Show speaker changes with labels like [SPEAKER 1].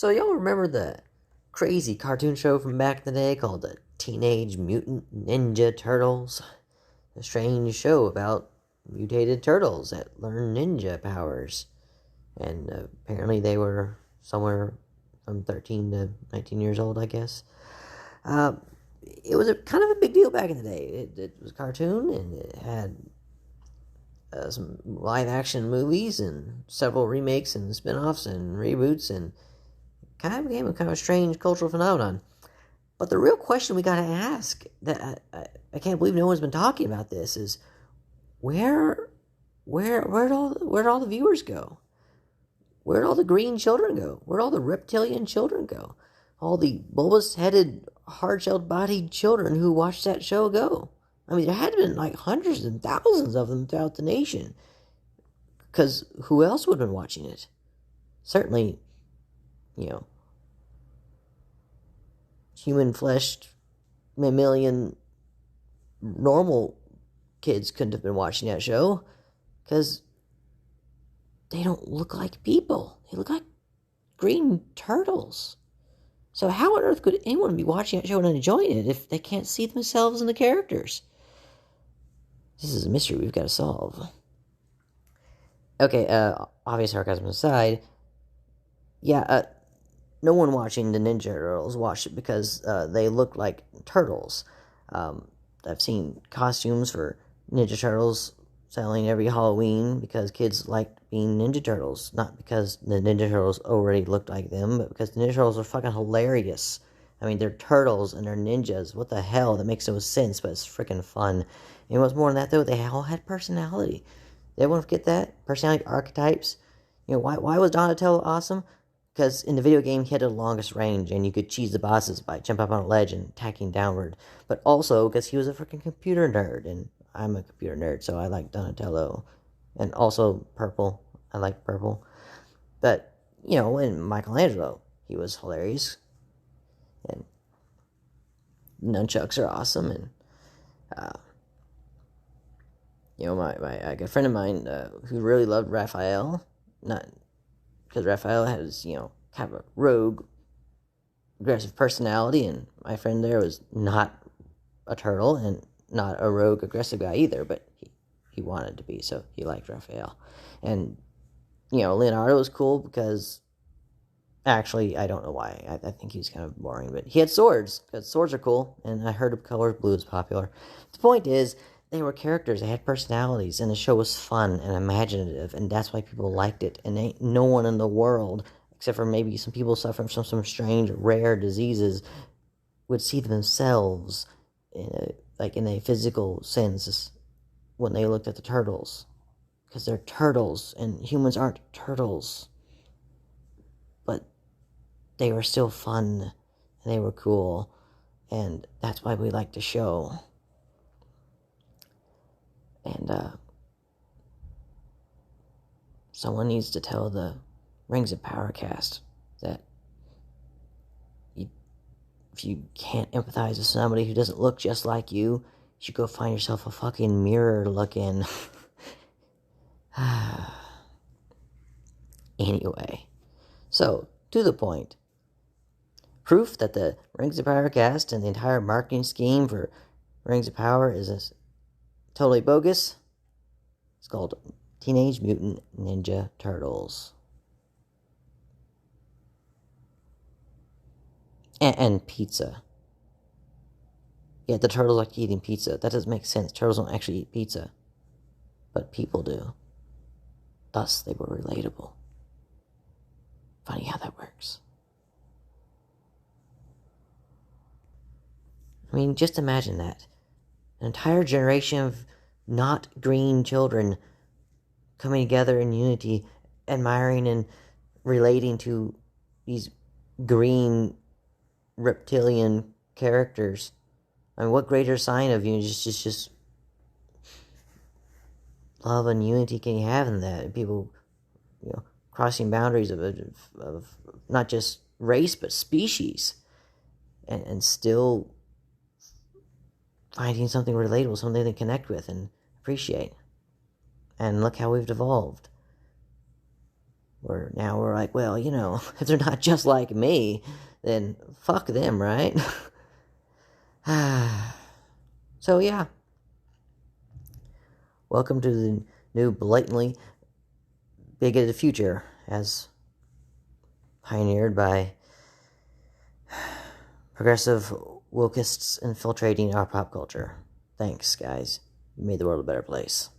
[SPEAKER 1] So y'all remember the crazy cartoon show from back in the day called the Teenage Mutant Ninja Turtles? A strange show about mutated turtles that learn ninja powers. And apparently they were somewhere from 13 to 19 years old, I guess. Uh, it was a kind of a big deal back in the day. It was a cartoon, and it had some live action movies and several remakes and spin-offs and reboots, and kind of became a kind of strange cultural phenomenon. But the real question we got to ask, that I can't believe no one's been talking about this, is where'd all the viewers go? Where'd all the green children go? Where'd all the reptilian children go? All the bulbous-headed, hard-shelled bodied children who watched that show go? I mean, there had been like hundreds and thousands of them throughout the nation. Because who else would have been watching it? Certainly, human-fleshed, mammalian, normal kids couldn't have been watching that show. Because they don't look like people. They look like green turtles. So how on earth could anyone be watching that show and enjoying it if they can't see themselves in the characters? This is a mystery we've got to solve. Okay, obvious sarcasm aside, no one watching the Ninja Turtles watched it because they look like turtles. I've seen costumes for Ninja Turtles selling every Halloween because kids liked being Ninja Turtles. Not because the Ninja Turtles already looked like them, but because the Ninja Turtles are fucking hilarious. I mean, they're turtles and they're ninjas. What the hell? That makes no sense, but it's freaking fun. And what's more than that, though, they all had personality. Did everyone forget that? Personality archetypes. Why was Donatello awesome? Because in the video game, he had the longest range, and you could cheese the bosses by jumping up on a ledge and attacking downward. But also, because he was a freaking computer nerd, and I'm a computer nerd, so I like Donatello. And also purple. I like purple. But, and Michelangelo, he was hilarious. And nunchucks are awesome. And, my good friend of mine who really loved Raphael, not because Raphael has, kind of a rogue, aggressive personality, and my friend there was not a turtle and not a rogue, aggressive guy either, but he wanted to be, so he liked Raphael. And, Leonardo was cool because, actually, I don't know why. I think he was kind of boring, but he had swords, because swords are cool, and I heard of color blue is popular. The point is, they were characters, they had personalities, and the show was fun and imaginative, and that's why people liked it. And ain't no one in the world, except for maybe some people suffering from some strange, rare diseases, would see themselves in a physical sense when they looked at the turtles. Because they're turtles, and humans aren't turtles. But they were still fun, and they were cool, and that's why we liked the show. And, someone needs to tell the Rings of Power cast that if you can't empathize with somebody who doesn't look just like you should go find yourself a fucking mirror to look in. Anyway, so, to the point. Proof that the Rings of Power cast and the entire marketing scheme for Rings of Power is totally bogus. It's called Teenage Mutant Ninja Turtles. And pizza. Yeah, the turtles like eating pizza. That doesn't make sense. Turtles don't actually eat pizza. But people do. Thus, they were relatable. Funny how that works. I mean, just imagine that. An entire generation of not green children coming together in unity, admiring and relating to these green reptilian characters. I mean, what greater sign of just love and unity can you have in that? People, crossing boundaries of not just race but species, and still finding something relatable, something to connect with and appreciate. And look how we've evolved. Where now we're like, well, if they're not just like me, then fuck them, right? So, yeah. Welcome to the new blatantly bigoted future as pioneered by progressive wokeists infiltrating our pop culture. Thanks, guys. You made the world a better place.